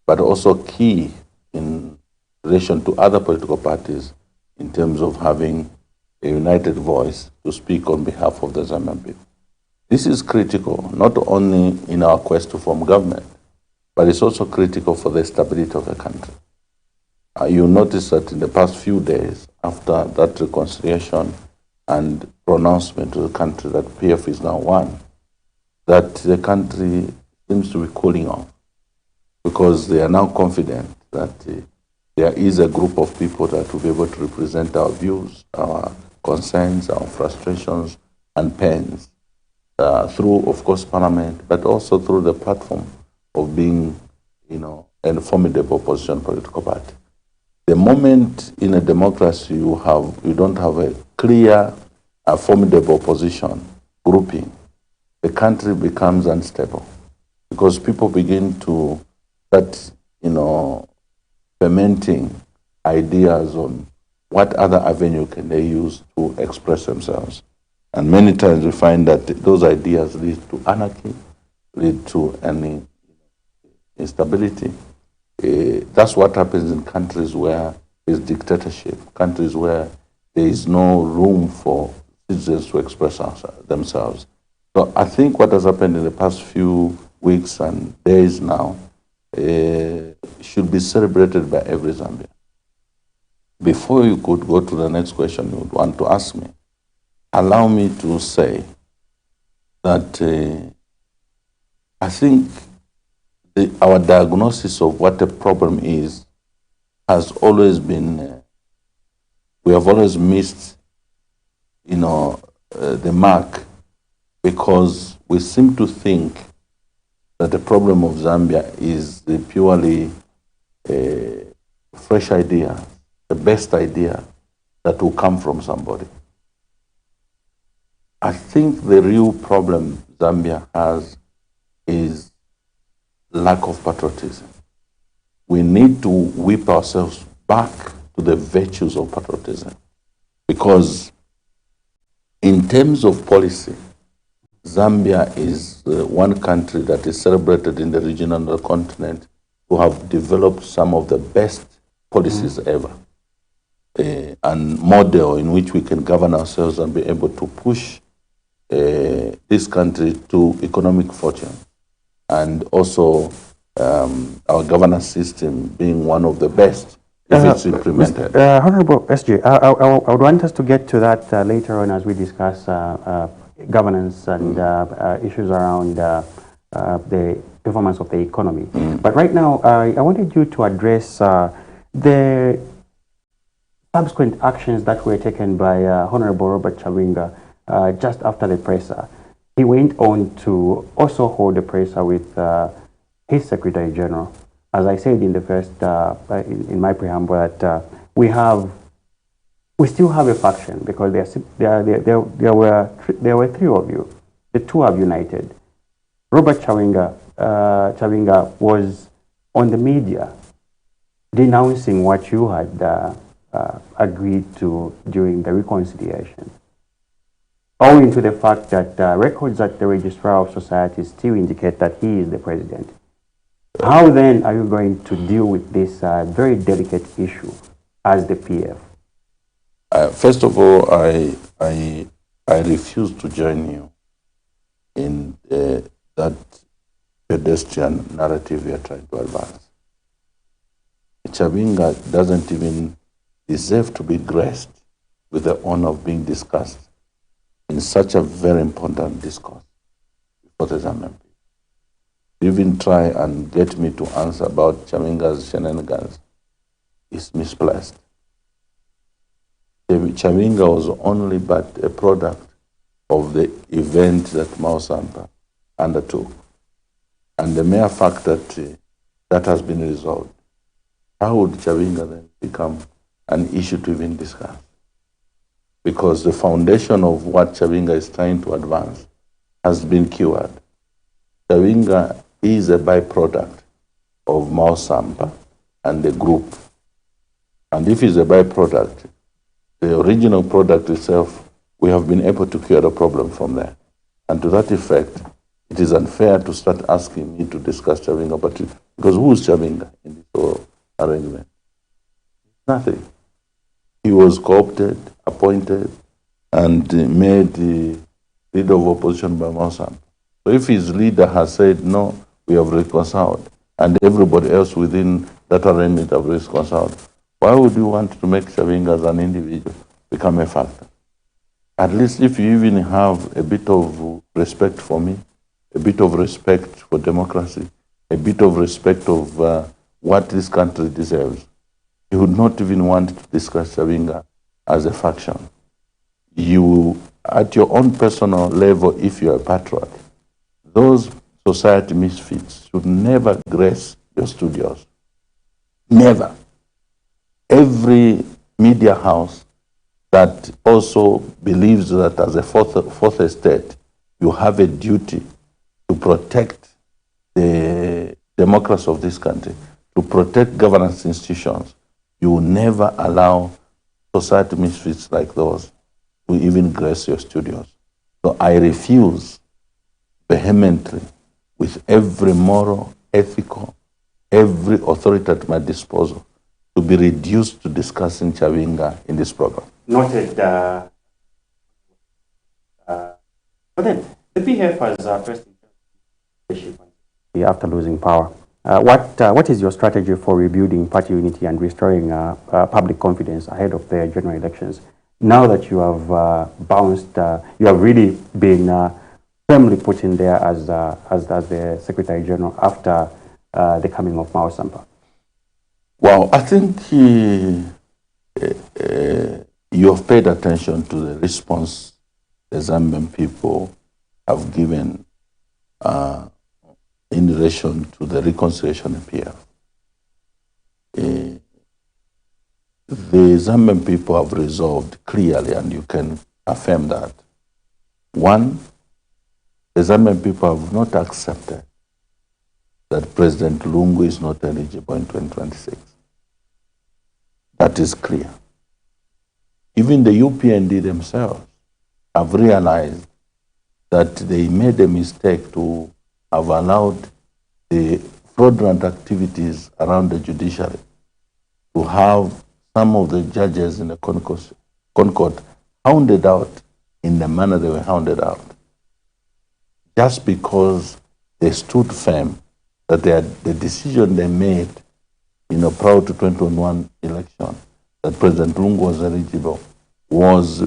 but also key in relation to other political parties in terms of having a united voice to speak on behalf of the Zambian people. This is critical, not only in our quest to form government, but it's also critical for the stability of the country. You notice that in the past few days, after that reconciliation and pronouncement to the country that PF is now won, that the country seems to be cooling off because they are now confident that there is a group of people that will be able to represent our views, our concerns, our frustrations and pains through, of course, Parliament, but also through the platform of being, a formidable opposition political party. The moment in a democracy you don't have a clear, formidable opposition grouping, the country becomes unstable because people begin to start, fermenting ideas on what other avenue can they use to express themselves. And many times we find that those ideas lead to anarchy, lead to any instability. That's what happens in countries where there's dictatorship, countries where there is no room for citizens to express themselves. So I think what has happened in the past few weeks and days now should be celebrated by every Zambian. Before you could go to the next question you would want to ask me, allow me to say that I think our diagnosis of what the problem is has always been, we have always missed, the mark because we seem to think that the problem of Zambia is the purely fresh idea, the best idea that will come from somebody. I think the real problem Zambia has is lack of patriotism. We need to whip ourselves back to the virtues of patriotism because in terms of policy, Zambia is one country that is celebrated in the region and the continent to have developed some of the best policies ever. And model in which we can govern ourselves and be able to push this country to economic fortune. And also our governance system being one of the best if it's implemented. Honorable SJ, I would want us to get to that later on as we discuss governance and issues around the performance of the economy. But right now, I wanted you to address the subsequent actions that were taken by Honorable Robert Chawinga just after the presser. He went on to also hold a presser with his Secretary General. As I said in the first, in my preamble, that we still have a faction because there were three of you. The two have united. Robert Chawinga was on the media denouncing what you had agreed to during the reconciliation, owing to the fact that records at the Registrar of Societies still indicate that he is the president. How then are you going to deal with this very delicate issue as the PF? First of all, I refuse to join you in that pedestrian narrative you are trying to advance. Chawinga doesn't even deserve to be graced with the honor of being discussed in such a very important discourse for the Zambian people. Even try and get me to answer about Chawinga's shenanigans is misplaced. Chawinga was only but a product of the event that Mao Sampa undertook. And the mere fact that that has been resolved, how would Chawinga then become an issue to even discuss? Because the foundation of what Chawinga is trying to advance has been cured. Chawinga is a byproduct of Mao Sampa and the group. And if he's a byproduct, the original product itself, we have been able to cure the problem from there. And to that effect, it is unfair to start asking me to discuss Chawinga, but Because who is Chavinga in this whole arrangement? Nothing. He was co-opted, appointed, and made the leader of opposition by Mausan. So if his leader has said, no, we have reconciled, and everybody else within that arrangement have reconciled, why would you want to make Chavinga as an individual become a factor? At least if you even have a bit of respect for me, a bit of respect for democracy, a bit of respect of what this country deserves, you would not even want to discuss Chavinga as a faction. You, at your own personal level, if you're a patriot, those society misfits should never grace your studios. Never. Every media house that also believes that as a fourth estate, you have a duty to protect the democracy of this country, to protect governance institutions. You will never allow society misfits like those to even grace your studios. So I refuse vehemently, with every moral, ethical, every authority at my disposal, to be reduced to discussing Chavinga in this program. Noted. But then, the PF has first after losing power. What is your strategy for rebuilding party unity and restoring public confidence ahead of the general elections? Now that you have bounced, you have really been firmly put in there as the Secretary General after the coming of Mao Sampa. Well, I think you have paid attention to the response the Zambian people have given in relation to the reconciliation in PF. The Zambian people have resolved clearly, and you can affirm that. One, the Zambian people have not accepted that President Lungu is not eligible in 2026. That is clear. Even the UPND themselves have realized that they made a mistake to have allowed the fraudulent activities around the judiciary to have some of the judges in the Concord hounded out in the manner they were hounded out, just because they stood firm that the decision they made prior to 2021 election, that President Lungu was eligible, was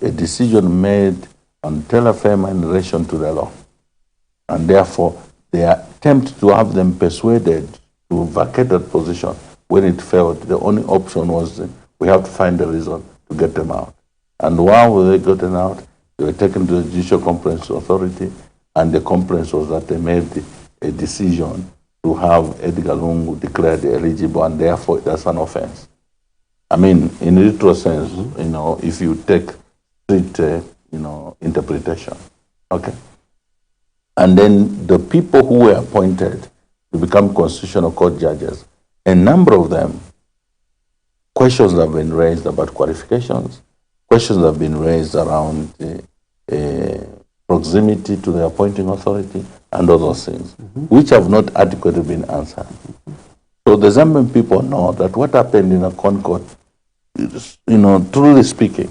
a decision made on terra firma in relation to the law. And therefore, their attempt to have them persuaded to vacate that position, when it failed, the only option was we have to find a reason to get them out. And while they got them out, they were taken to the Judicial Conference Authority, and the conference was that they made a decision to have Edgar Lungu declared eligible, and therefore that's an offense. I mean, in a literal sense, if you take strict, interpretation. Okay. And then the people who were appointed to become constitutional court judges, a number of them, questions have been raised about qualifications, questions have been raised around proximity to the appointing authority and all those things, which have not adequately been answered. So the Zambian people know that what happened in a Concord, truly speaking,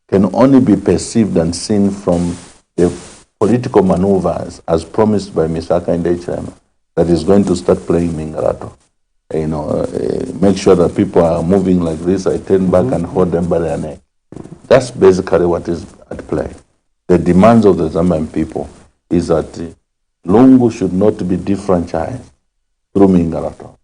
can only be perceived and seen from the political maneuvers as promised by Mr. Hakainde Hichilema, that is going to start playing Mingarato. Make sure that people are moving like this, I turn back and hold them by their neck. That's basically what is at play. The demands of the Zambian people is that Lungu should not be defranchised through Mingarato.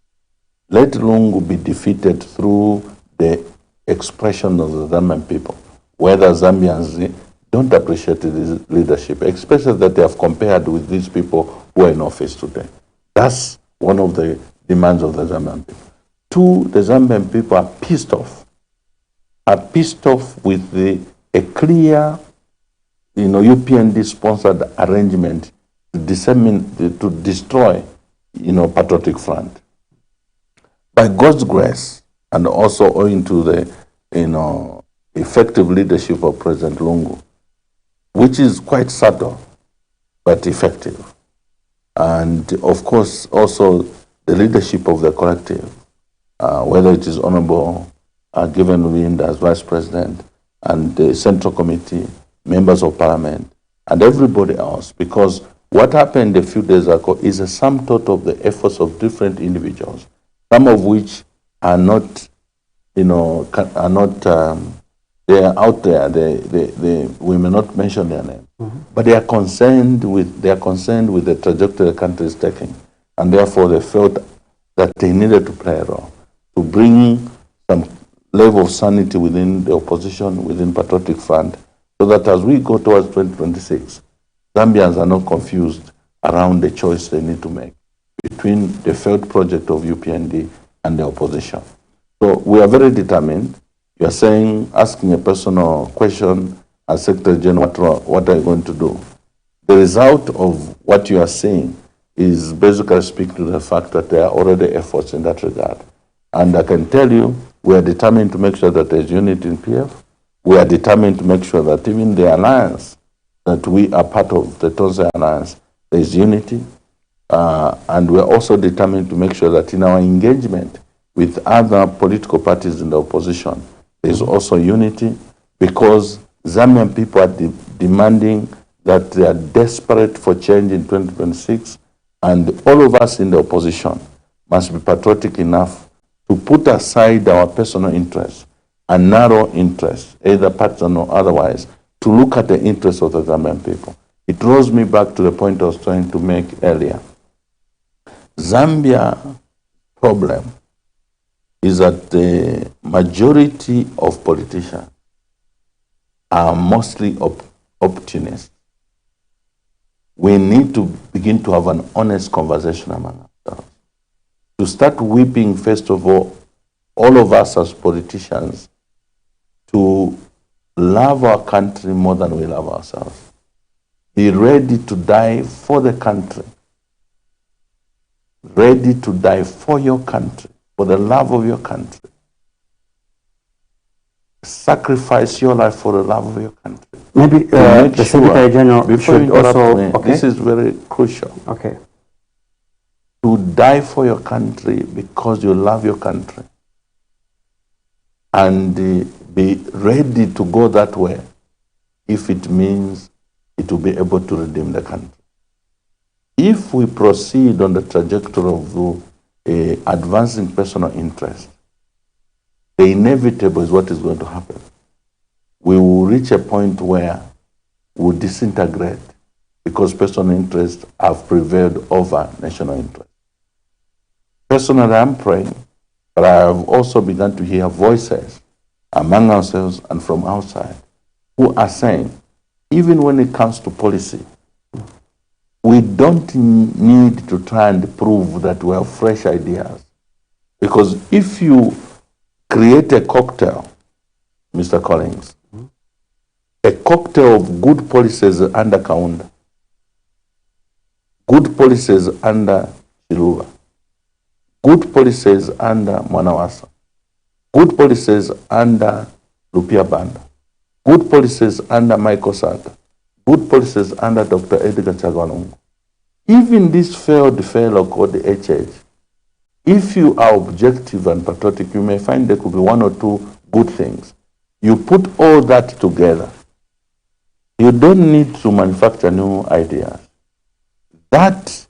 Let Lungu be defeated through the expression of the Zambian people, whether Zambians don't appreciate his leadership, especially that they have compared with these people who are in office today. That's one of the demands of the Zambian people. Two, the Zambian people are pissed off with a clear, UPND-sponsored arrangement to destroy, Patriotic Front. By God's grace, and also owing to the, effective leadership of President Lungu, which is quite subtle but effective. And of course, also the leadership of the collective, whether it is Honorable Given Wind as Vice President, and the Central Committee, members of Parliament, and everybody else, because what happened a few days ago is a sum total of the efforts of different individuals, some of which are not, they are out there. We may not mention their name, but they are concerned with the trajectory the country is taking, and therefore they felt that they needed to play a role to bring some level of sanity within the opposition, within Patriotic Front, so that as we go towards 2026, Zambians are not confused around the choice they need to make between the failed project of UPND and the opposition. So we are very determined. You are saying, asking a personal question as Secretary General, what are you going to do? The result of what you are saying is basically speaking to the fact that there are already efforts in that regard. And I can tell you, we are determined to make sure that there is unity in PF. We are determined to make sure that even the alliance that we are part of, the Tonse Alliance, there is unity. And we are also determined to make sure that in our engagement with other political parties in the opposition, there is also unity, because Zambian people are demanding that they are desperate for change in 2026, and all of us in the opposition must be patriotic enough to put aside our personal interests and narrow interests, either partisan or otherwise, to look at the interests of the Zambian people. It draws me back to the point I was trying to make earlier. Zambia problem is that the majority of politicians are mostly opportunists. We need to begin to have an honest conversation among ourselves. To start weeping, first of all of us as politicians, to love our country more than we love ourselves. Be ready to die for the country. Ready to die for your country, for the love of your country. Sacrifice your life for the love of your country. Maybe the Secretary General before should you interrupt also... me, Okay. this is very crucial. Okay. To die for your country because you love your country. And be ready to go that way if it means it will be able to redeem the country. If we proceed on the trajectory of advancing personal interest, the inevitable is what is going to happen. We will reach a point where we will disintegrate because personal interests have prevailed over national interest. Personally, I'm praying, but I have also begun to hear voices among ourselves and from outside who are saying, even when it comes to policy, we don't need to try and prove that we have fresh ideas. Because if you create a cocktail, Mr. Collins, a cocktail of good policies under Kaunda, good policies under Chiluba, good policies under Mwanawasa, good policies under Lupia Banda, good policies under Michael Sata, good policies under Dr. Edgar Chagwanungu. Even this failed fellow called the HH, if you are objective and patriotic, you may find there could be one or two good things. You put all that together. You don't need to manufacture new ideas. That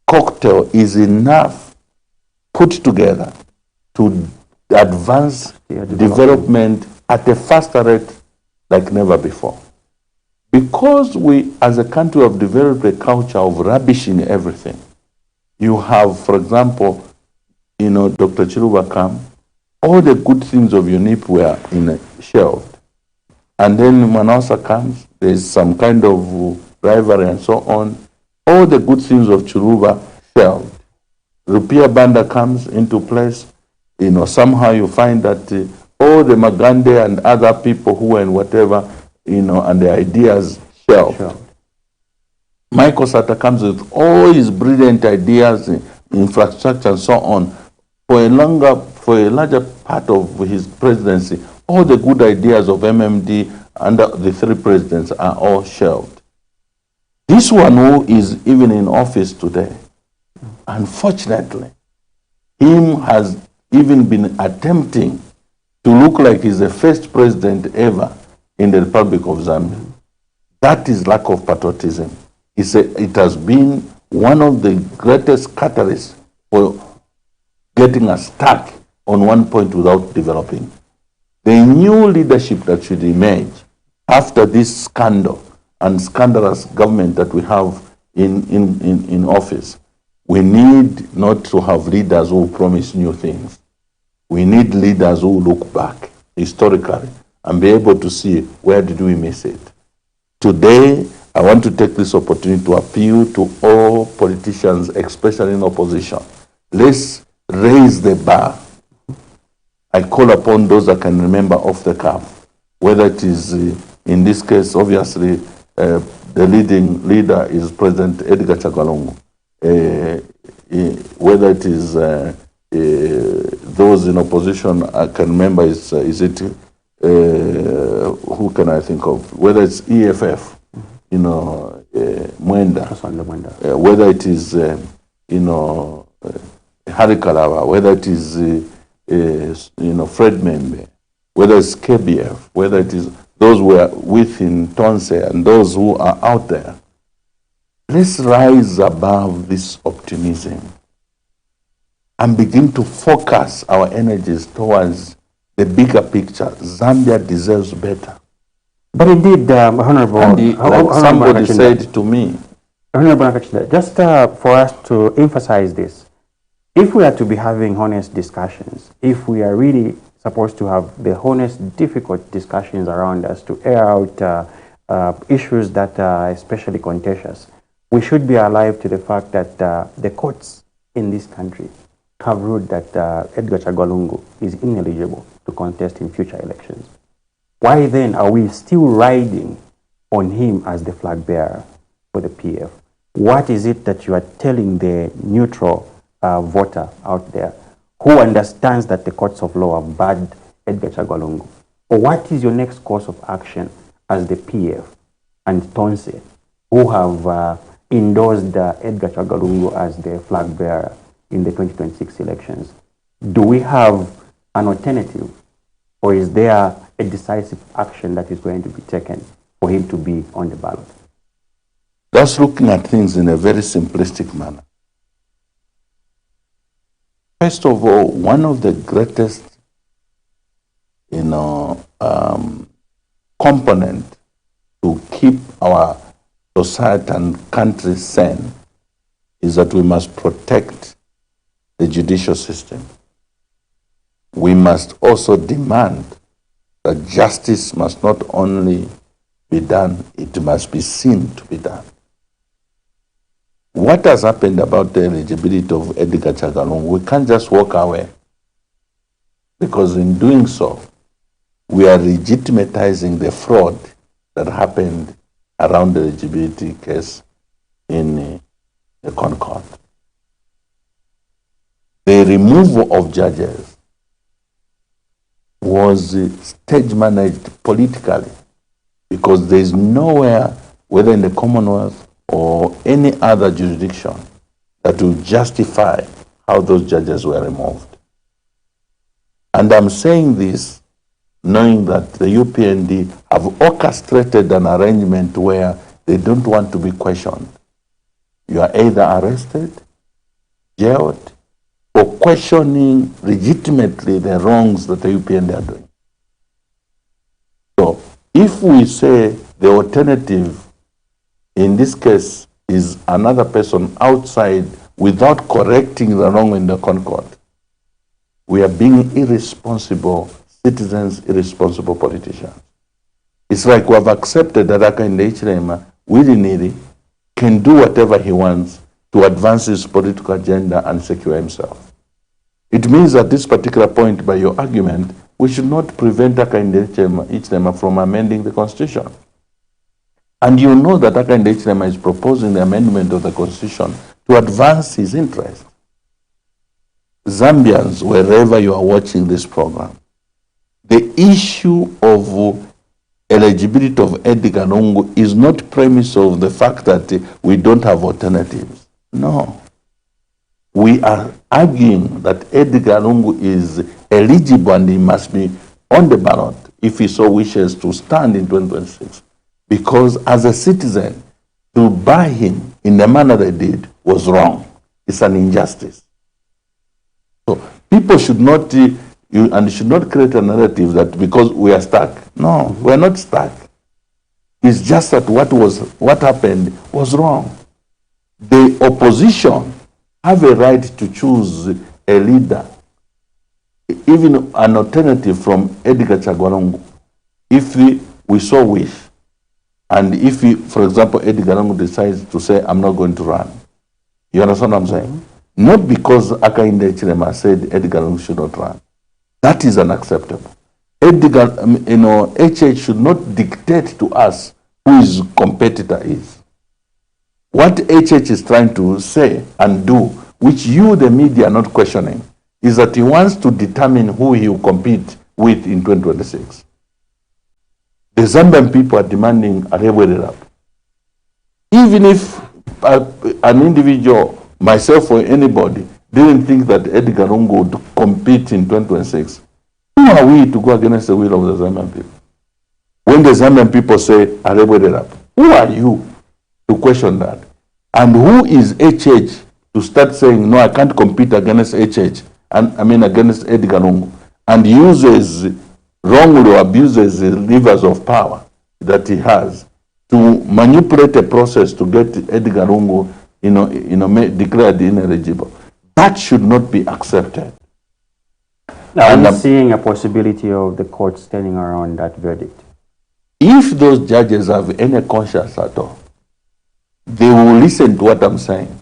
cocktail is enough put together to advance development at a faster rate like never before. Because we, as a country, have developed a culture of rubbishing everything. You have, for example, Dr. Chiluba come, all the good things of UNIP were shelved. And then Manasa comes, there's some kind of rivalry and so on. All the good things of Chiluba shelved. Rupia Banda comes into place, somehow you find that all the Magande and other people who were in whatever, and the ideas shelved. Michael Sata comes with all his brilliant ideas, infrastructure and so on. For a larger part of his presidency, all the good ideas of MMD under the three presidents are all shelved. This one who is even in office today, unfortunately, him has even been attempting to look like he's the first president ever in the Republic of Zambia. That is lack of patriotism. It has been one of the greatest catalysts for getting us stuck on one point without developing. The new leadership that should emerge after this scandal and scandalous government that we have in office, we need not to have leaders who promise new things. We need leaders who look back historically and be able to see where did we miss it. Today, I want to take this opportunity to appeal to all politicians, especially in opposition. Let's raise the bar. I call upon those that can remember off the cuff, whether it is, in this case, obviously, the leading leader is President Edgar Chagalongo. Whether it is those in opposition, I can remember, who can I think of? Whether it's EFF, Mwenda, whether it is, Hari Kalawa, whether it is, Fred Membe, whether it's KBF, whether it is those who are within Tonse and those who are out there. Let's rise above this optimism and begin to focus our energies towards the bigger picture. Zambia deserves better. But indeed, Honorable, like somebody said to me, Honorable Nakacinda, just for us to emphasize this, if we are to be having honest discussions, if we are really supposed to have the honest, difficult discussions around us to air out issues that are especially contentious, we should be alive to the fact that the courts in this country have ruled that Edgar Chagwalungu is ineligible to contest in future elections. Why then are we still riding on him as the flag bearer for the PF? What is it that you are telling the neutral voter out there who understands that the courts of law have barred Edgar Chagwalungu? Or what is your next course of action as the PF and Tonse who have endorsed Edgar Chagwalungu as the flag bearer in the 2026 elections? Do we have an alternative, or is there a decisive action that is going to be taken for him to be on the ballot? That's looking at things in a very simplistic manner. First of all, one of the greatest, component to keep our society and country sane is that we must protect the judicial system. We must also demand that justice must not only be done, it must be seen to be done. What has happened about the eligibility of Edgar Chagwalungu? We can't just walk away, because in doing so, we are legitimatizing the fraud that happened around the eligibility case in the Concord. The removal of judges was stage managed politically, because there is nowhere, whether in the Commonwealth or any other jurisdiction, that will justify how those judges were removed. And I'm saying this knowing that the UPND have orchestrated an arrangement where they don't want to be questioned. You are either arrested, jailed, or questioning legitimately the wrongs that the UPND are doing. So if we say the alternative in this case is another person outside without correcting the wrong in the Concord, we are being irresponsible citizens, irresponsible politicians. It's like we have accepted that Hakainde Hichilema willy-nilly can do whatever he wants to advance his political agenda and secure himself. It means at this particular point, by your argument, we should not prevent Hakainde Hichilema from amending the Constitution. And you know that Hakainde Hichilema is proposing the amendment of the Constitution to advance his interest. Zambians, wherever you are watching this program, the issue of eligibility of Edgar Chagwalungu is not premise of the fact that we don't have alternatives. No. We are arguing that Edgar Lungu is eligible and he must be on the ballot if he so wishes to stand in 2026. Because as a citizen, to buy him in the manner they did was wrong. It's an injustice. So people should not, should not create a narrative that because we are stuck. No, we're not stuck. It's just that what happened was wrong. The opposition have a right to choose a leader, even an alternative from Edgar Chagwa, if we so wish. And if, for example, Edgar Lungu decides to say, I'm not going to run. You understand what I'm saying? Not because Hakainde Hichilema said Edgar Lungu should not run. That is unacceptable. Edgar, HH should not dictate to us who his competitor is. What HH is trying to say and do, which you, the media, are not questioning, is that he wants to determine who he will compete with in 2026. The Zambian people are demanding a level up. Even if an individual, myself or anybody, didn't think that Edgar Lungu would compete in 2026, who are we to go against the will of the Zambian people? When the Zambian people say, a level up, who are you to question that? And who is HH to start saying, no, I can't compete against HH, and against Edgar Lungu, and uses wrongly or abuses the levers of power that he has to manipulate a process to get Edgar Lungu, declared ineligible. That should not be accepted. Now, are you seeing a possibility of the court standing around that verdict? If those judges have any conscience at all, they will listen to what I'm saying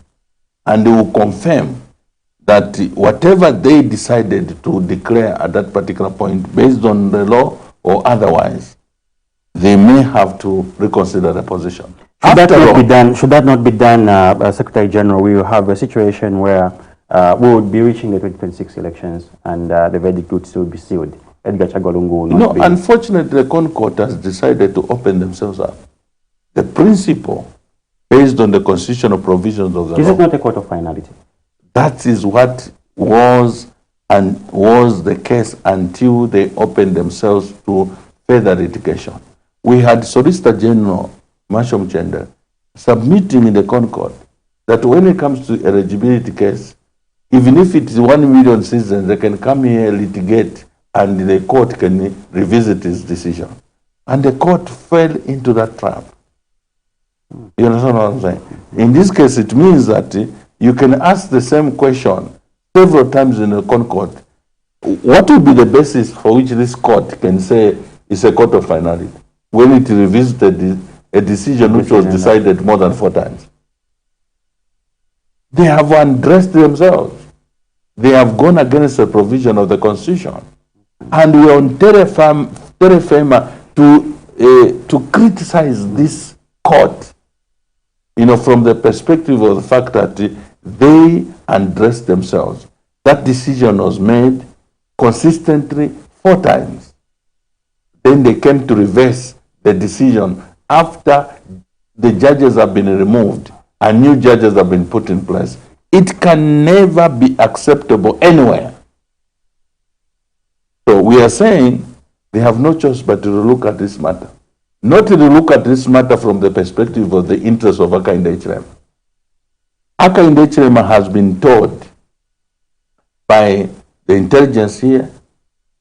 and they will confirm that whatever they decided to declare at that particular point, based on the law or otherwise, they may have to reconsider the position. Should that not be done, Secretary General? We will have a situation where we would be reaching the 2026 elections and the verdict would still be sealed. Edgar Chagwa Lungu will not be. Unfortunately, the court has decided to open themselves up. The principle, based on the constitutional provisions of the law. Is it not a court of finality? That is what was the case until they opened themselves to further litigation. We had Solicitor General Mashom Chender submitting in the Concord that when it comes to eligibility case, even if it is 1 million citizens, they can come here, litigate, and the court can revisit its decision. And the court fell into that trap. You understand what I'm saying? In this case, it means that you can ask the same question several times in the Concord. What will be the basis for which this court can say it's a court of finality when it revisited a decision which was decided more than 4 times? They have undressed themselves. They have gone against the provision of the Constitution. And we are on terra firma to criticize this court, from the perspective of the fact that they undressed themselves. That decision was made consistently 4 times. Then they came to reverse the decision after the judges have been removed and new judges have been put in place. It can never be acceptable anywhere. So we are saying they have no choice but to look at this matter. Not to look at this matter from the perspective of the interests of Hakainde Hichilema. Hakainde Hichilema has been told by the intelligence here,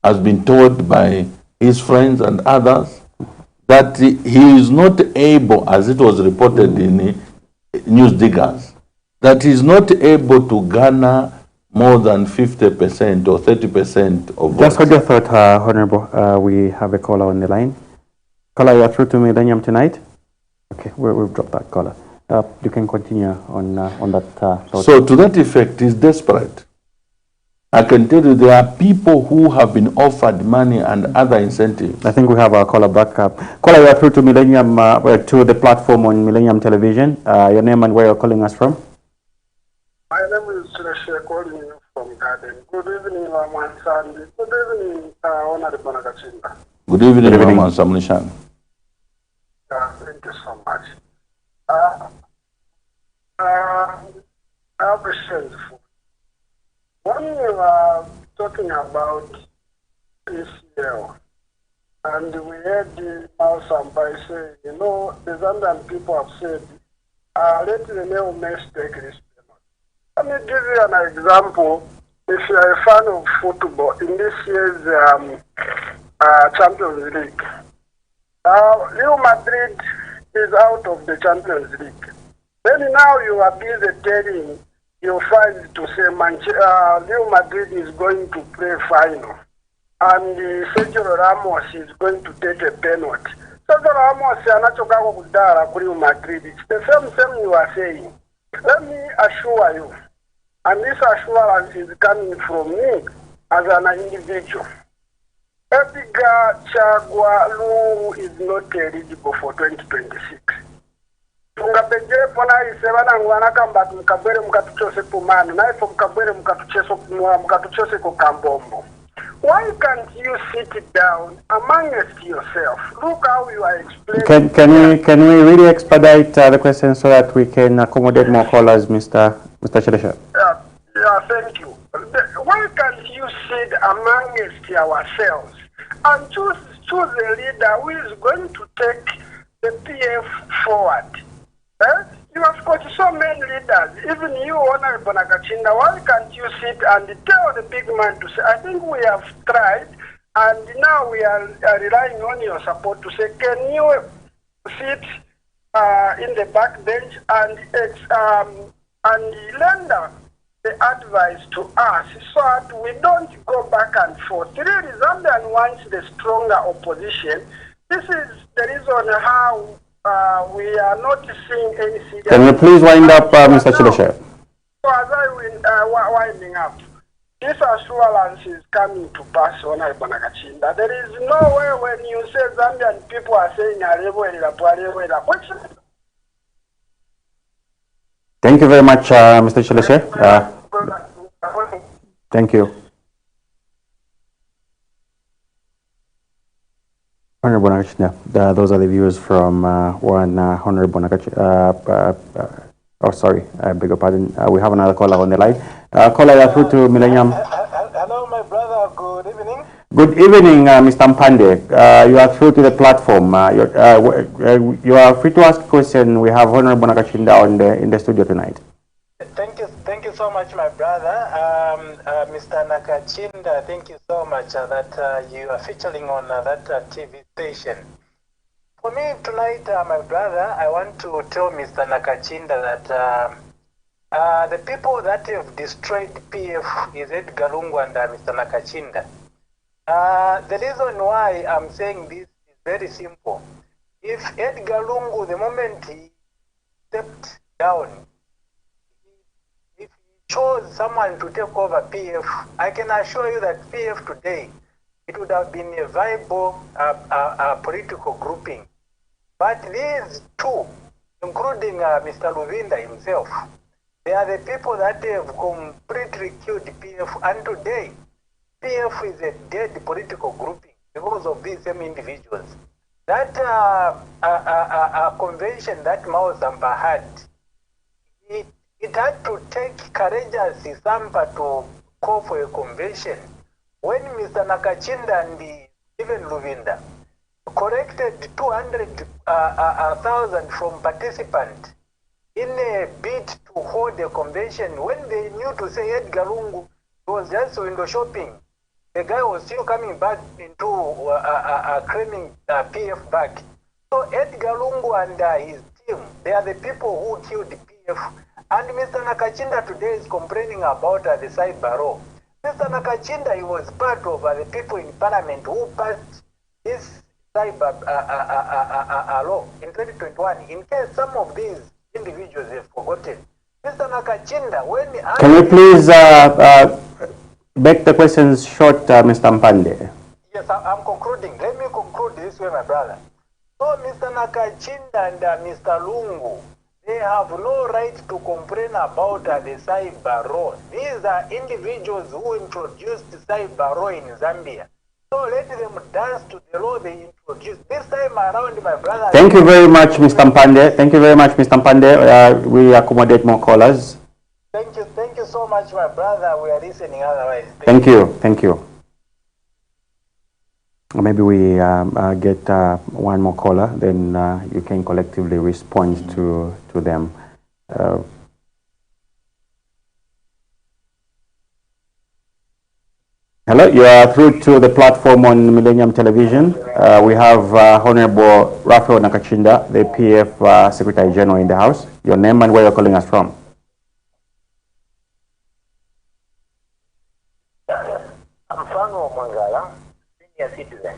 has been told by his friends and others, that he is not able, as it was reported in News Diggers, that he is not able to garner more than 50% or 30% of votes. Just hold your thought, Honorable. We have a caller on the line. Caller, you are through to Millennium tonight. Okay, we've dropped that caller. You can continue on that thought. So to that effect, he's desperate. I can tell you there are people who have been offered money and other incentives. I think we have our caller back up. Caller, you are through to Millennium, to the platform on Millennium Television. Your name and where you're calling us from? My name is Suresh, calling you from Garden. Good evening, Laman Sandy. Good evening, Honorable Nakacinda. Good evening, Laman Samnishan. Thank you so much. I have a sense for When we were talking about ACL, and we heard the Mausampai say, you know, the Zambian people have said, let the new mess take this penalty. Let me give you an example. If you are a fan of football, in this year's Champions League, Real Madrid is out of the Champions League. Then now you are busy telling your fans to say Real Madrid is going to play final. And Sergio Ramos is going to take a penalty. Sergio Ramos anachoka kudara kuri Madrid. It's the same you are saying. Let me assure you, and this assurance is coming from me as an individual. Edgar Chagwa Lungu is not eligible for 2026. Tungapejere pona isebana ngwana kamba mukabwere mukatuchose kumano na ifo mukabwere mukatuchose kukambombo. Why can't you sit down amongst yourself? Look how you are explaining. Can we really expedite the question so that we can accommodate more callers, Mr. Chedesha? Yeah, thank you. Why can't you sit amongst yourselves and choose a leader who is going to take the PF forward? You have got so many leaders, even you, Honorable Nakacinda. Why can't you sit and tell the big man to say, I think we have tried, and now we are relying on your support to say, can you sit in the back bench and lend the advice to us so that we don't go back and forth. Really, Zambian wants the stronger opposition. This is the reason how we are not seeing any serious. Can you please wind up, Mr. Chedesha? So as I winding up, this assurance is coming to pass on Nakacinda. There is no way when you say Zambian people are saying Thank you very much, Mr. Chedesha. Thank you. Honorable Nakacinda, those are the views from Honorable Nakacinda. Oh, sorry, I beg your pardon. We have another caller on the line. Caller, you're through to Millennium. Hello, my brother. Good evening. Good evening, Mr. Mpande. You are through to the platform. You are free to ask a question. We have Honorable Nakacinda in the studio tonight. Thank you so much, my brother. Mr. Nakacinda, thank you so much that you are featuring on that TV station. For me tonight, my brother, I want to tell Mr. Nakacinda that the people that have destroyed PF is Edgar Lungu and Mr. Nakacinda. The reason why I'm saying this is very simple. If Edgar Lungu, the moment he stepped down, if he chose someone to take over PF, I can assure you that PF today, it would have been a viable political grouping. But these two, including Mr. Luvinda himself, they are the people that have completely killed PF, and today, PF is a dead political grouping because of these same individuals. That convention that Mao Zamba had, it had to take courageous Zamba to call for a convention. When Mr. Nakacinda and even Luvinda collected 200,000 from participants in a bid to hold a convention, when they knew to say Edgar Lungu was just window shopping, the guy was still coming back into claiming PF back. So Edgar Lungu and his team, they are the people who killed the PF. And Mr. Nakacinda today is complaining about the cyber law. Mr. Nakacinda, he was part of the people in parliament who passed this cyber law in 2021. In case some of these individuals have forgotten, Mr. Nakacinda, when... Can you please make the questions short, Mr. Mpande? Yes, I'm concluding. Let me conclude this way, my brother. So Mr. Nakacinda and Mr. Lungu, they have no right to complain about the cyber law. These are individuals who introduced the cyber law in Zambia. So let them dance to the law they introduced. This time around, my brother... Thank you very much, Mr. Mpande. Thank you very much, Mr. Mpande. We accommodate more callers. Thank you you so much, my brother. We are listening otherwise. Thank you. Thank you. Maybe we get one more caller, then you can collectively respond to them. Hello, you are through to the platform on Millennium Television. We have Honorable Raphael Nakacinda, the PF Secretary General in the House. Your name and where you're calling us from. I'm Fano Mangala, senior citizen.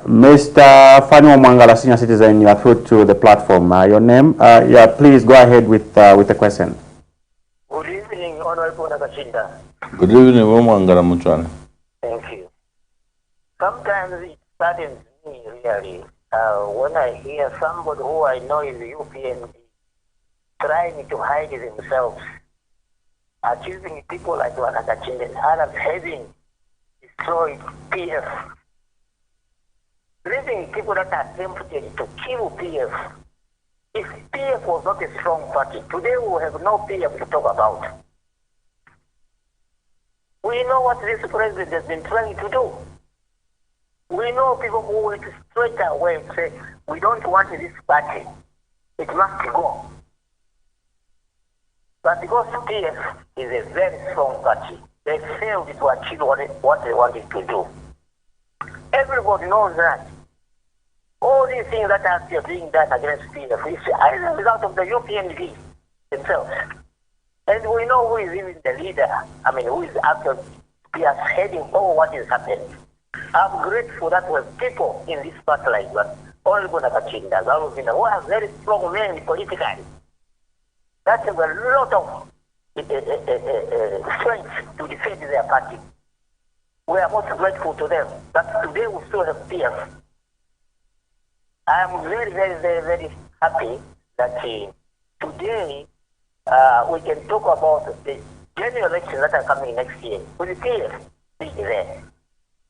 Mr. Fano Mangala, senior citizen, you are through to the platform. Your name? Yeah, please go ahead with the question. Good evening, Honorable Nakacinda. Good evening, Mangala Muchwana. Thank you. Sometimes it saddens me really when I hear somebody who I know is UPND trying to hide themselves, accusing people like Nakacinda and others having destroyed PF, leaving people that are tempted to kill PF. If PF was not a strong party, today we will have no PF to talk about. We know what this president has been trying to do. We know people who went straight away and say, we don't want this party. It must go. But because PF is a very strong party, they failed to achieve what they wanted to do. Everybody knows that. All these things that are being done against PF is either a result of the UPND themselves. And we know who is even the leader, who is actually heading all what is happening. I'm grateful that we have people in this party like that, Honorable Nakacinda, who are very strong men politically. That's a lot of strength to defend their party. We are most grateful to them. But today we still have PF. I am very, very, very, very happy that today we can talk about the general elections that are coming next year. With the PF being there.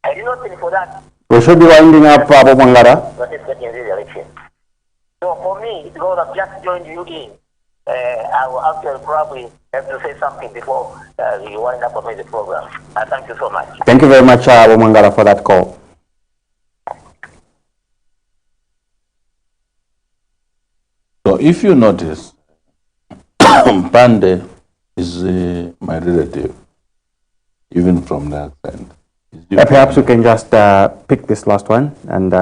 I do not think for that. We should be winding up, Abu Mangara. But it's getting this election. So for me, because I've just joined you in, I will actually probably have to say something before you wind up with the program. Thank you so much. Thank you very much, Abu Mangara, for that call. So if you notice, Pande is my relative, even from that side. Perhaps we can just pick this last one and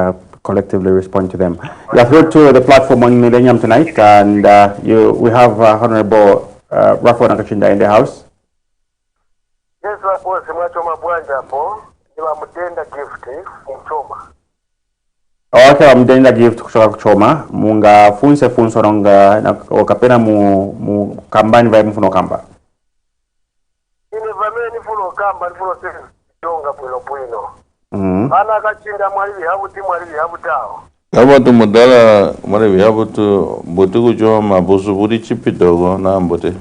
collectively respond to them. You are through to the platform on Millennium tonight, and we have Honorable Raphael Nakacinda in the House. Yes, Raphael, Simachoma Bwanjapo, you are Mutenda gift from Choma. Okay, Mutenda gift kutoka kuchoma. Munga funse funso ronga wakapena mu kambani vai mfuno kamba. Ine vameni funo kamba, funo sisi. Jonga pwino. Nakacinda mwalibi habutao. Yabotu mudala mwalibi habutu mbote kuchoma bosu buri chipidogo na mbote.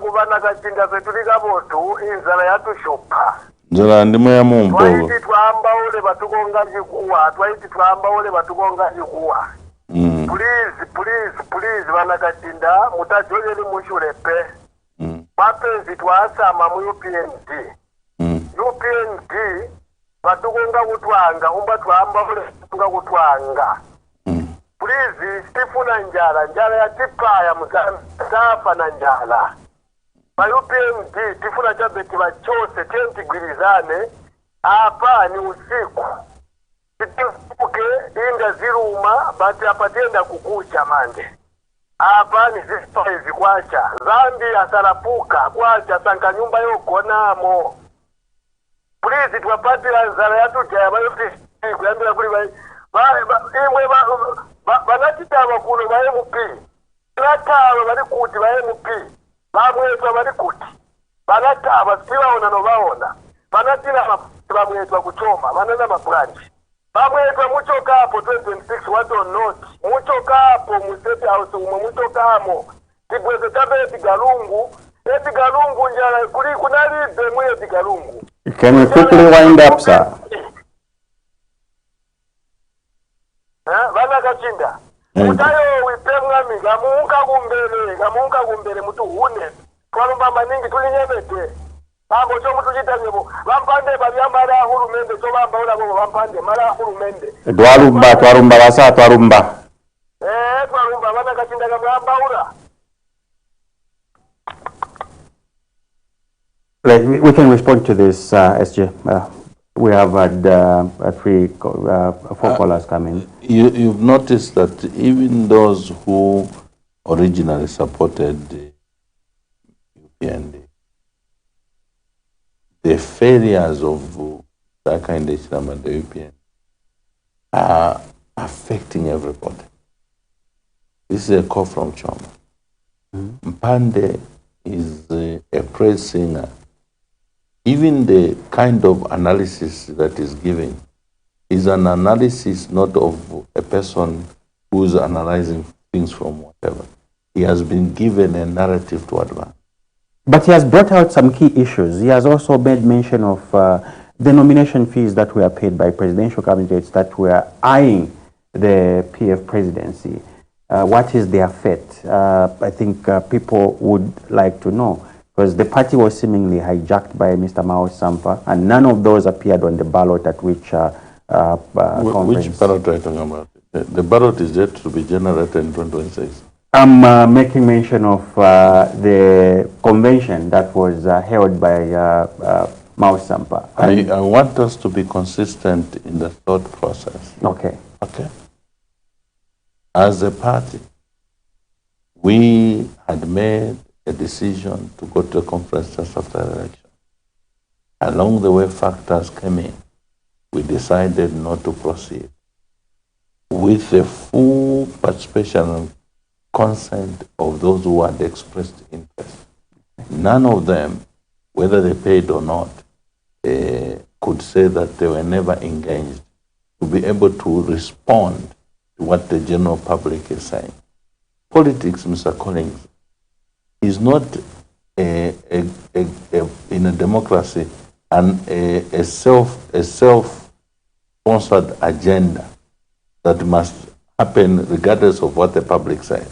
Kuba Nakacinda petulika botu inzala yatushupa. Nzala ndimo ya mumpogo. Twaiti twamba ole batukonga jikuwa. Please Nakacinda mutajoleli mushulepe. Mapenzi twasama mu UPND. UPND batukonga kutwanga umba twamba kutunga kutwanga. Please stifuna njala ya tipaya mzafa na njala. Ba UPND tifuna chabeti bachose tenti gwirizane apa ni usiku. Titifuke inga ziruma bati apatenda kukucha mande. Apa ni zistoizi kwacha. Zambi asalapuka kwacha sanka nyumba yokonamo. Please twapatira nzala yatujaya bayote kuyambira kuli imwe banatitaba kuno ba MP banataba bali kuti ba MP bamwetwa bali kuti banataba sibaona no baona banatina bamwetwa kuchoma banana mabranch bamwetwa muchoka hapo 2026 what or not muchoka hapo mu state house muchoka hamo tibweze tabeti galungu njala kuli kunalibe mwezi galungu. Can we quickly wind up, sir? Nakacinda. Mutayo wipemwa gamuka gumbele mutu hune. twalumba maningi tulinyemete bambo chomu tuchitanyemo bampande babyambala hurumende to bambaula bo bampande mala hurumende twarumba basa twarumba twalumba bana Nakacinda bambaula. We can respond to this, SJ. We have had 4 callers coming. You've noticed that even those who originally supported the UPND, the failures of Nakacinda and the UPND are affecting everybody. This is a call from Choma. Mpande is a praise singer. Even the kind of analysis that is given is an analysis not of a person who is analyzing things from whatever. He has been given a narrative to advance. But he has brought out some key issues. He has also made mention of the nomination fees that were paid by presidential candidates that were eyeing the PF presidency. What is their fate? I think people would like to know, because the party was seemingly hijacked by Mr. Mao Sampa, and none of those appeared on the ballot at which conference. Which ballot are you talking about? The ballot is yet to be generated in 2026. I'm making mention of the convention that was held by Mao Sampa. I want us to be consistent in the thought process. Okay. Okay. As a party, we had made a decision to go to a conference just after the election. Along the way, factors came in. We decided not to proceed with the full participation and consent of those who had expressed interest. None of them, whether they paid or not, could say that they were never engaged to be able to respond to what the general public is saying. Politics, Mr. Collins, is not in a democracy and a self-sponsored agenda that must happen regardless of what the public says.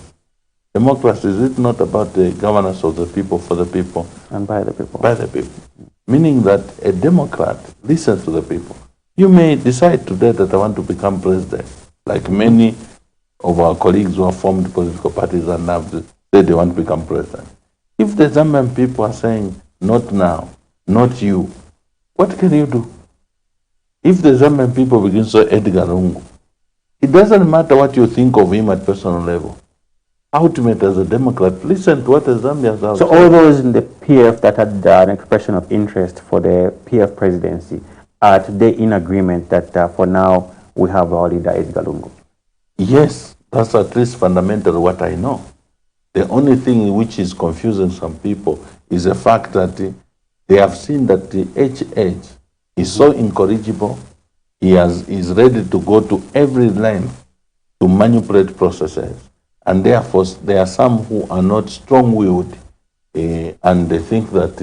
Democracy is it not about the governance of the people, for the people, and by the people. By the people. Meaning that a Democrat listens to the people. You may decide today that I want to become president, like many of our colleagues who have formed political parties and now say they want to become president. If the Zambian people are saying, not now, not you, what can you do? If the Zambian people begin to say Edgar Lungu, it doesn't matter what you think of him at personal level. Ultimate, as a Democrat, listen to what the Zambians are saying. So all those in the PF that had an expression of interest for the PF presidency are today in agreement that for now we have our leader Edgar Lungu? Yes, that's at least fundamentally what I know. The only thing which is confusing some people is the fact that they have seen that the HH is so incorrigible. He is ready to go to every length to manipulate processes. And therefore, there are some who are not strong-willed and they think that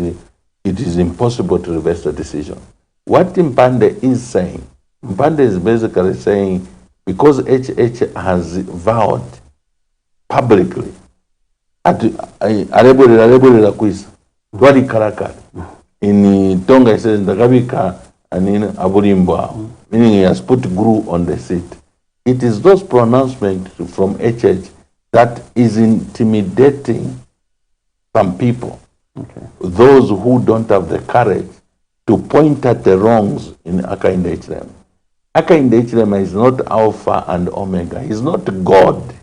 it is impossible to reverse the decision. What Mpande is saying, Mpande is basically saying, because HH has vowed publicly, in Tonga it says, meaning he has put Guru on the seat. It is those pronouncements from HH that is intimidating some people, those who don't have the courage to point at the wrongs in Nakacinda HLM. Nakacinda HLM is not Alpha and Omega. He's not God.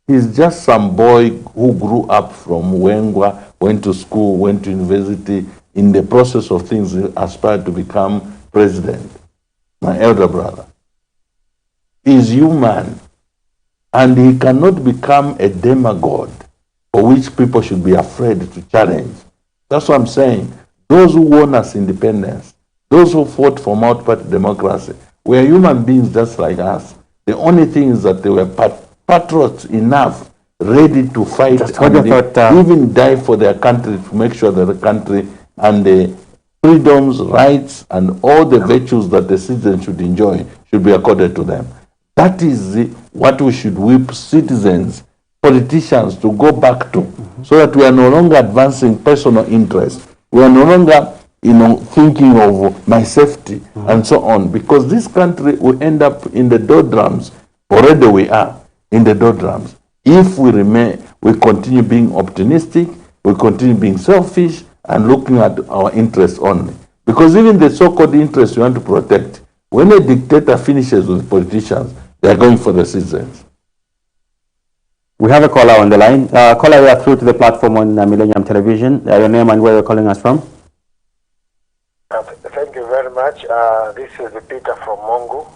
He's just some boy who grew up from Wengwa, went to school, went to university, in the process of things aspired to become president. My elder brother is human, and he cannot become a demigod for which people should be afraid to challenge. That's what I'm saying. Those who won us independence, those who fought for multi-party democracy, were human beings just like us. The only thing is that they were patriots enough, ready to fight and even die for their country to make sure that the country and the freedoms, rights, and all the virtues that the citizens should enjoy should be accorded to them. That is what we should whip citizens politicians to go back to, so that we are no longer advancing personal interests. We are no longer, thinking of my safety and so on, because this country will end up in the doldrums. Already we are in the doldrums. If we continue being optimistic, we continue being selfish and looking at our interests only. Because even the so-called interests we want to protect, when a dictator finishes with politicians, they are going for the citizens. We have a caller on the line. Caller, we are through to the platform on Millennium Television. Your name and where you're calling us from? Thank you very much. This is Peter from Mongu.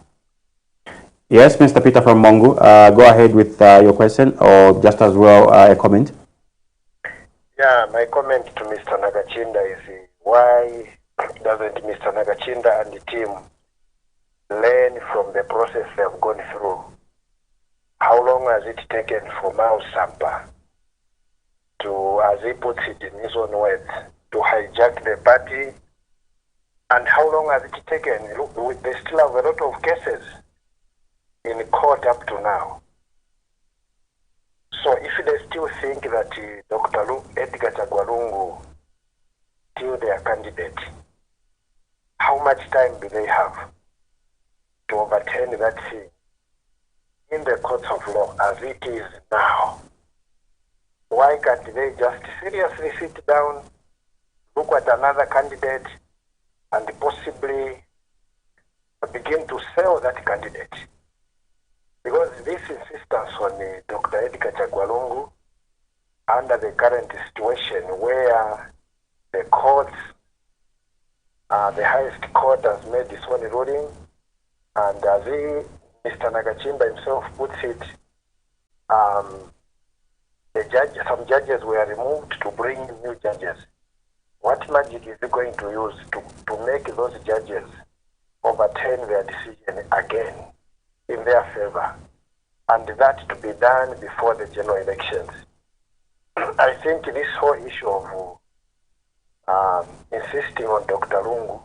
Yes, Mr. Peter from Mongu. Go ahead with your question, or just as well a comment. Yeah, my comment to Mr. Nakacinda is why doesn't Mr. Nakacinda and the team learn from the process they have gone through? How long has it taken for Mao Sampa to, as he puts it in his own words, to hijack the party? And how long has it taken? Look, they still have a lot of cases in court up to now. So if they still think that Dr. Edgar Chagwalungu is still their candidate, how much time do they have to overturn that thing in the courts of law as it is now? Why can't they just seriously sit down, look at another candidate, and possibly begin to sell that candidate? Because this insistence on Dr. Edgar Chagwalungu, under the current situation where the courts, the highest court has made its own ruling, and as Mr. Nakacinda himself puts it, some judges were removed to bring new judges. What magic is he going to use to make those judges overturn their decision again in their favor, and that to be done before the general elections? I think this whole issue of insisting on Dr. Lungu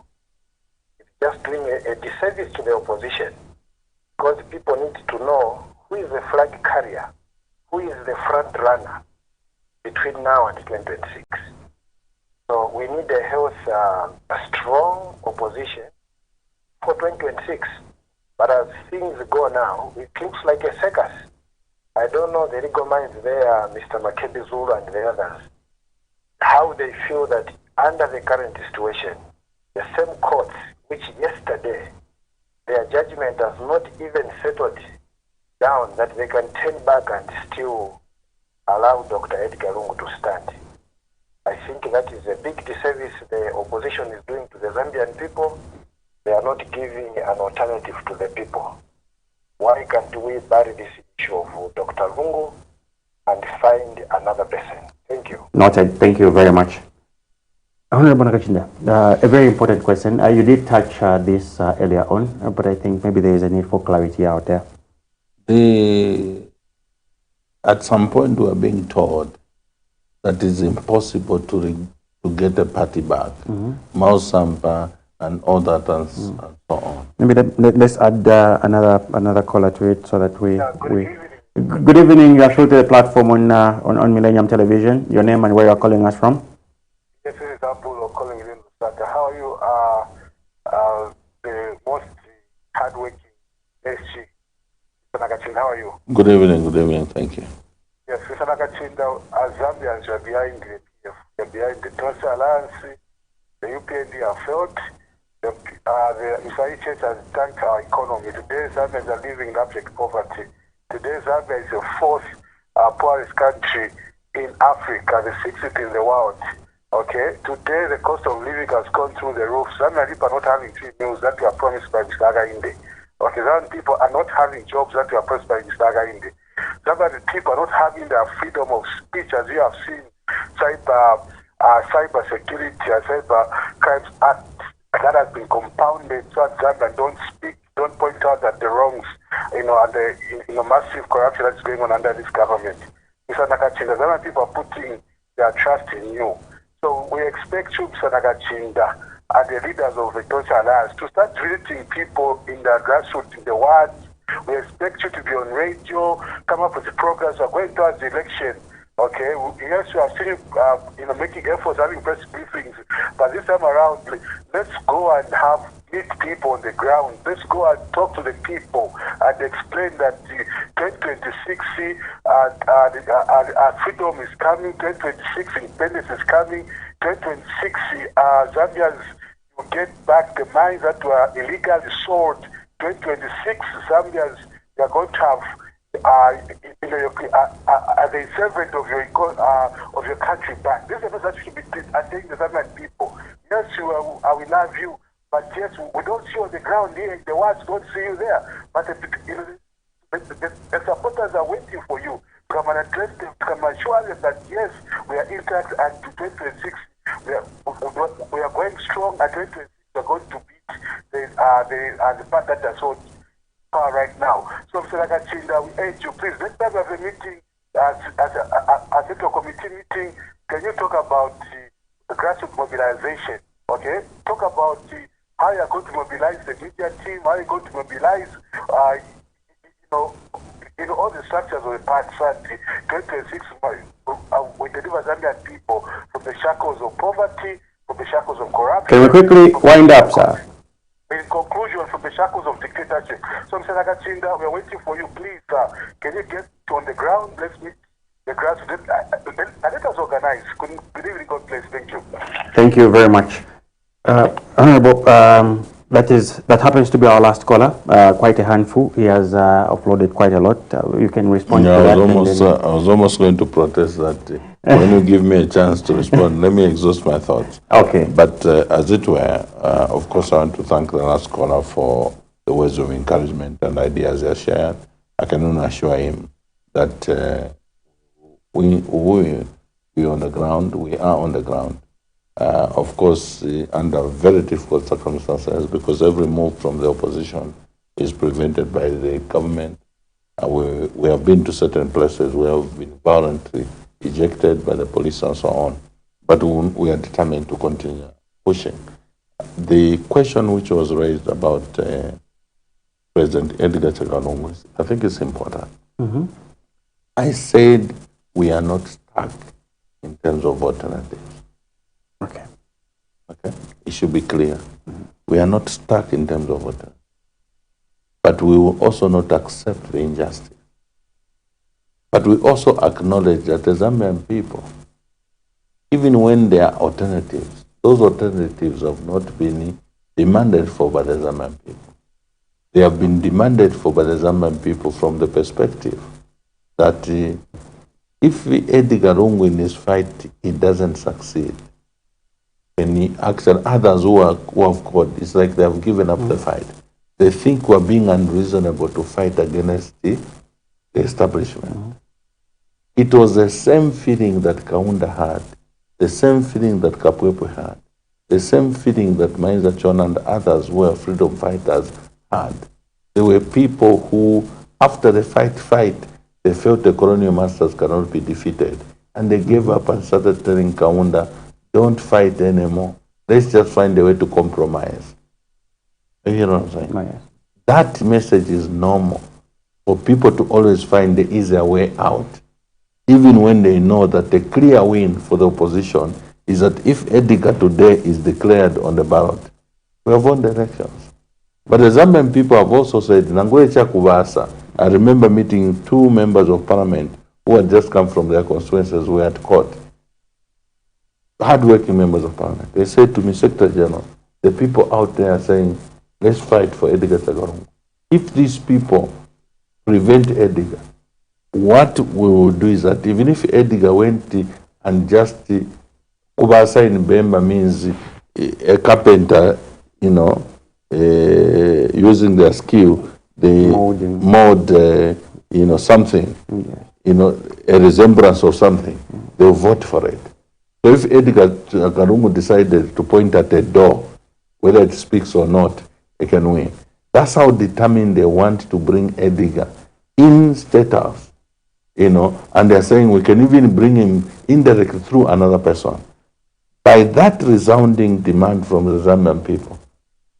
is just doing a disservice to the opposition, because people need to know who is the flag carrier, who is the front runner between now and 2026. So we need a strong opposition for 2026. But as things go now, it looks like a circus. I don't know the legal minds there, Mr. Makebi Zulu and the others, how they feel that under the current situation, the same courts which yesterday their judgment has not even settled down that they can turn back and still allow Dr. Edgar Lungu to stand. I think that is a big disservice the opposition is doing to the Zambian people. They are not giving an alternative to the people. Why can't we bury this issue of Dr. Lungu and find another person? Thank you. Noted. Thank you very much. Honorable Nakacinda, a very important question. You did touch this earlier on, but I think maybe there is a need for clarity out there. At some point, we are being told that it's impossible to get a party back. Mao Sampa and all that and so on. Maybe let's add another caller to it so that Good evening. You are through to the platform on Millennium Television. Your name and where you are calling us from? Yes, this is Apollo calling in Lusaka. How are you? The most hardworking SG. Mr. Nakacinda, how are you? Good evening, thank you. Yes, Mr. Nakacinda, as Zambians are behind the PF, they're behind the Transfer Alliance, the UPND have failed, the Israeli Church has tanked our economy. Today, Zambians are living in abject poverty. Today, Zambia is the fourth poorest country in Africa, the sixth in the world. Okay, today the cost of living has gone through the roof. Zambian people are not having free meals that were promised by Mr. Againde. Okay, Zambian people are not having jobs that were promised by Mr. Againde. Zambian people are not having their freedom of speech, as you have seen. Cyber security and cyber crimes act that has been compounded so that Zambian don't speak, don't point out at the wrongs, and the massive corruption that's going on under this government. Mr. Nakacinda, Zambian people are putting their trust in you. So we expect you, Mr. Nakacinda, and the leaders of the Social Alliance to start visiting people in the grassroots, in the wards, We expect you to be on radio, come up with the programs. We're going towards the election. Okay, yes, we are still, making efforts, having press briefings, but this time around, let's go and meet people on the ground. Let's go and talk to the people and explain that the 2026 our freedom is coming, 2026 independence is coming, 2026 Zambians will get back the mines that were illegally sold. 2026 Zambians, they are going to have the servant of your country back. This is a message that should be telling the Zambian people. Yes, I will love you, but yes, we don't see you on the ground here. The words don't see you there. But the supporters are waiting for you to come and address them, to come and assure them that yes, we are intact, and to 2026 we are going strong. At 2026 we are going to beat the part that are so far right now. So, Mr. Nakacinda, we urge you, please, let's have a meeting, a central committee meeting. Can you talk about the grassroots mobilization? Okay? Talk about how you're going to mobilize the media team, how you're going to mobilize, all the structures of the party so that 2026 we deliver Zambian people from the shackles of poverty, from the shackles of corruption. Can we quickly wind up, sir? In conclusion, from the shackles of dictatorship. So, Mr. Nakacinda, we are waiting for you. Please, can you get on the ground? Let's meet the grassroots. Let us organize. Couldn't believe in God bless. Thank you. Thank you very much. Honorable, that happens to be our last caller. Quite a handful. He has uploaded quite a lot. You can respond to that. I was almost going to protest that. When you give me a chance to respond, let me exhaust my thoughts. Okay. But as it were, of course, I want to thank the last caller for the words of encouragement and ideas he has shared. I can only assure him that we on the ground, we are on the ground. Of course, under very difficult circumstances, because every move from the opposition is prevented by the government. We have been to certain places where we have been violently ejected by the police and so on. But we are determined to continue pushing. The question which was raised about President Edgar Chagwa, I think it's important. Mm-hmm. I said we are not stuck in terms of alternatives. Okay. Okay. It should be clear. Mm-hmm. We are not stuck in terms of alternatives. But we will also not accept the injustice. But we also acknowledge that the Zambian people, even when there are alternatives, those alternatives have not been demanded for by the Zambian people. They have been demanded for by the Zambian people from the perspective that if Edgar Lungu in his fight, he doesn't succeed, and actually others who have got, it's like they have given up the fight. They think we're being unreasonable to fight against the establishment. It was the same feeling that Kaunda had, the same feeling that Kapwepo had, the same feeling that Mainza Chona and others who were freedom fighters had. There were people who, after the fight, they felt the colonial masters cannot be defeated. And they gave up and started telling Kaunda, don't fight anymore. Let's just find a way to compromise. You know what I'm saying? Oh, yes. That message is normal for people to always find the easier way out, even when they know that the clear win for the opposition is that if Edgar today is declared on the ballot, we have won the elections. But the Zambian people have also said, Nangwecha Kuvasa, I remember meeting 2 members of parliament who had just come from their constituencies who were at court. Hard-working members of parliament. They said to me, Secretary General, the people out there are saying, let's fight for Edgar Chagwa. If these people prevent Edgar, what we will do is that even if Edgar went and just Kubasa in Bemba means a carpenter, using their skill, they mold, something, a resemblance of something, they will vote for it. So if Edgar Chagwa decided to point at a door, whether it speaks or not, it can win. That's how determined they want to bring Edgar in State House, and they're saying we can even bring him indirectly through another person. By that resounding demand from the Zambian people,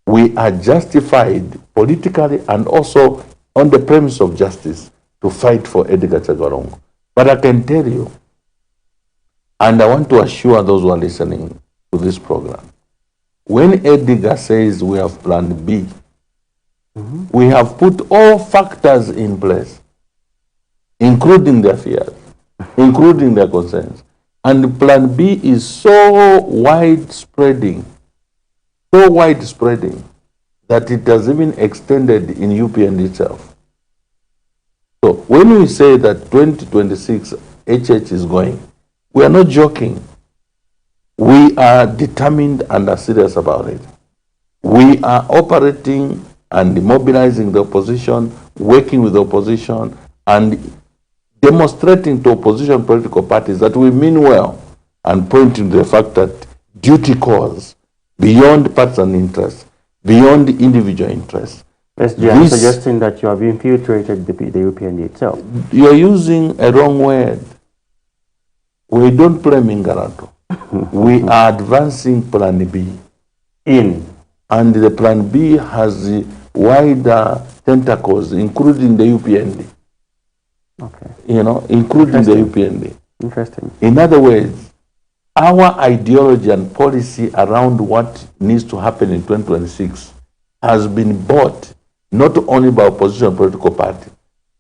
we are justified politically and also on the premise of justice to fight for Edgar Chagwa. But I can tell you, and I want to assure those who are listening to this program, when Edgar says we have plan B, we have put all factors in place, including their fears, including their concerns. And plan B is so widespreading that it has even extended in UPN itself. So when we say that 2026 HH is going, we are not joking. We are determined and are serious about it. We are operating and mobilizing the opposition, working with the opposition, and demonstrating to opposition political parties that we mean well, and pointing to the fact that duty calls beyond partisan interests, beyond individual interests. SG, suggesting that you have infiltrated the UPND itself. You are using a wrong word. We don't play Mingarato. We are advancing Plan B. And the Plan B has wider tentacles, including the UPND. Okay. You know, including the UPND. Interesting. In other words, our ideology and policy around what needs to happen in 2026 has been bought not only by opposition political party.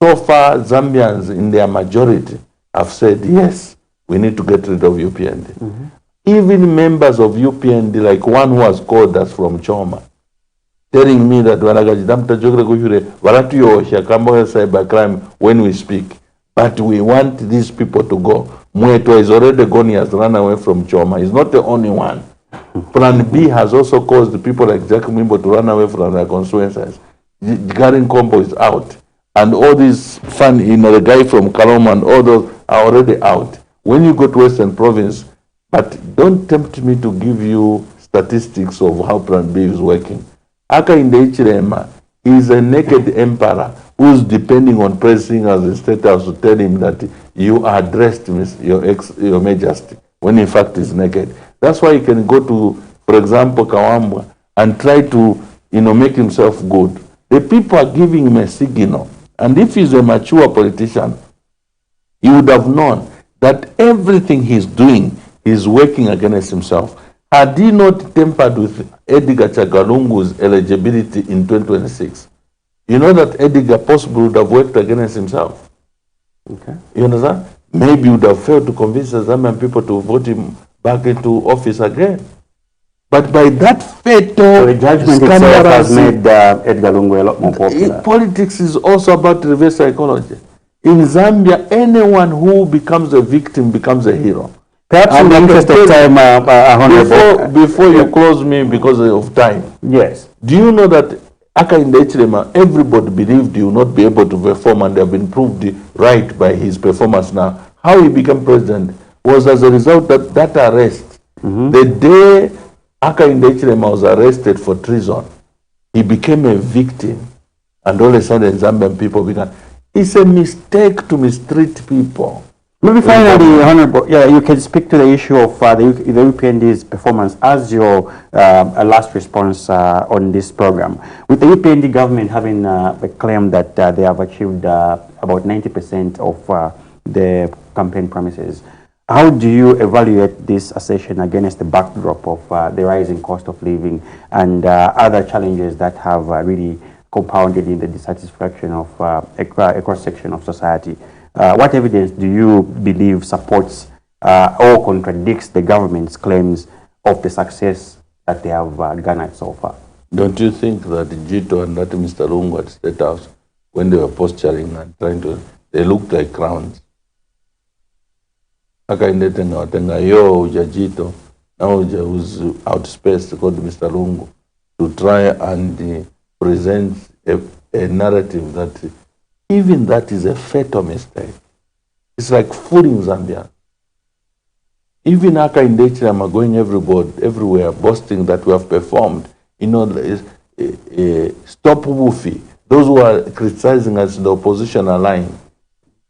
So far, Zambians in their majority have said, yes, we need to get rid of UPND. Even members of UPND, like one who has called us from Choma, telling me that cybercrime when we speak, but we want these people to go. Mweto is already gone, he has run away from Choma. He's not the only one. Plan B has also caused the people like Jack Mimbo to run away from their constituencies. Garin Combo is out. And all these fun, the guy from Kaloma and all those are already out. When you go to Western Province, but don't tempt me to give you statistics of how Plan B is working. Aka in the Ichirema is a naked emperor who's depending on pressing as a state house to tell him that you are dressed, your majesty, when in fact he's naked. That's why he can go to, for example, Kawambwa and try to, make himself good. The people are giving him a signal. And if he's a mature politician, he would have known that everything he's doing is working against himself. Had he not tempered with Edgar Chagwa eligibility in 2026, you know that Edgar possibly would have worked against himself. Okay. You understand? Maybe he would have failed to convince the Zambian people to vote him back into office again. But by that fatal so the judgment itself has made Edgar Lungu a lot more popular. Politics is also about reverse psychology. In Zambia, anyone who becomes a victim becomes a hero. Perhaps in the interest of time, before you close me because of time. Yes. Do you know that Aka in the Ichirema, everybody believed he would not be able to perform, and they have been proved right by his performance now. How he became president was as a result of that arrest. The day Aka in the Ichirema was arrested for treason, he became a victim, and all of a sudden Zambian people began. It's a mistake to mistreat people. Maybe finally, Honorable, you can speak to the issue of the UPND's performance as your last response on this program. With the UPND government having claimed that they have achieved about 90% of the campaign promises, how do you evaluate this assertion against the backdrop of the rising cost of living and other challenges that have really compounded in the dissatisfaction of a cross-section of society? What evidence do you believe supports or contradicts the government's claims of the success that they have garnered so far? Don't you think that Jito and that Mr. Lungu at State House, when they were posturing and trying to, they looked like crowns? Akaindetenga yo Jito, now who's outspaced called Mr. Lungu, to try and present a narrative that even that is a fatal mistake. It's like fooling Zambia. Even Aka in Dechram are going everywhere, boasting that we have performed. Stop Wufi. Those who are criticizing us in the opposition are lying.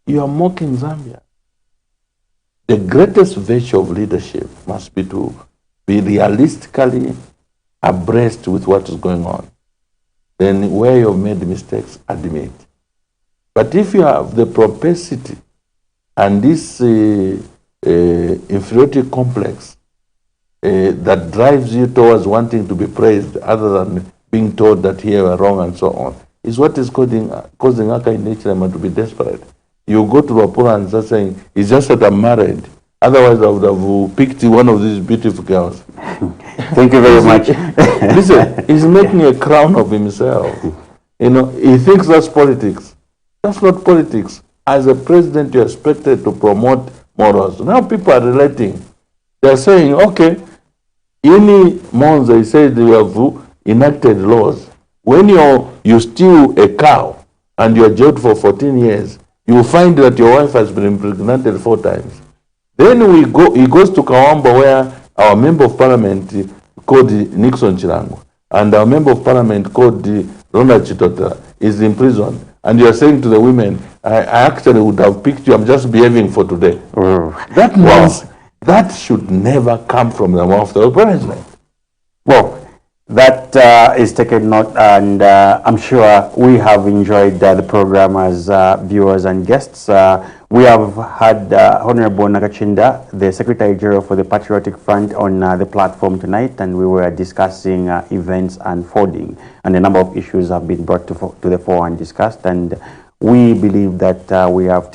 You are mocking Zambia. The greatest virtue of leadership must be to be realistically abreast with what is going on. Then where you've made mistakes, admit. But if you have the propensity and this inferiority complex that drives you towards wanting to be praised other than being told that here we're wrong and so on, is what is causing Aka in H&M to be desperate. You go to Wapura and start saying, it's just that I'm married. Otherwise, I would have picked one of these beautiful girls. Thank you very much. Listen, he's making a crown of himself. You know, he thinks that's politics. That's not politics. As a president, you're expected to promote morals. Now people are relating. They're saying, okay, any months they say they have enacted laws. When you steal a cow and you're jailed for 14 years, you find that your wife has been impregnated 4 times. Then he goes to Kawamba, where our member of parliament called Nixon Chirango and our member of parliament called Ronald Chitota is in prison. And you're saying to the women, I actually would have picked you, I'm just behaving for today. That means that should never come from the mouth of the president. Well, that is taken note, and I'm sure we have enjoyed the program as viewers and guests. We have had Honorable Nakacinda, the Secretary General for the Patriotic Front, on the platform tonight, and we were discussing events unfolding, and a number of issues have been brought to the fore and discussed, and we believe that we have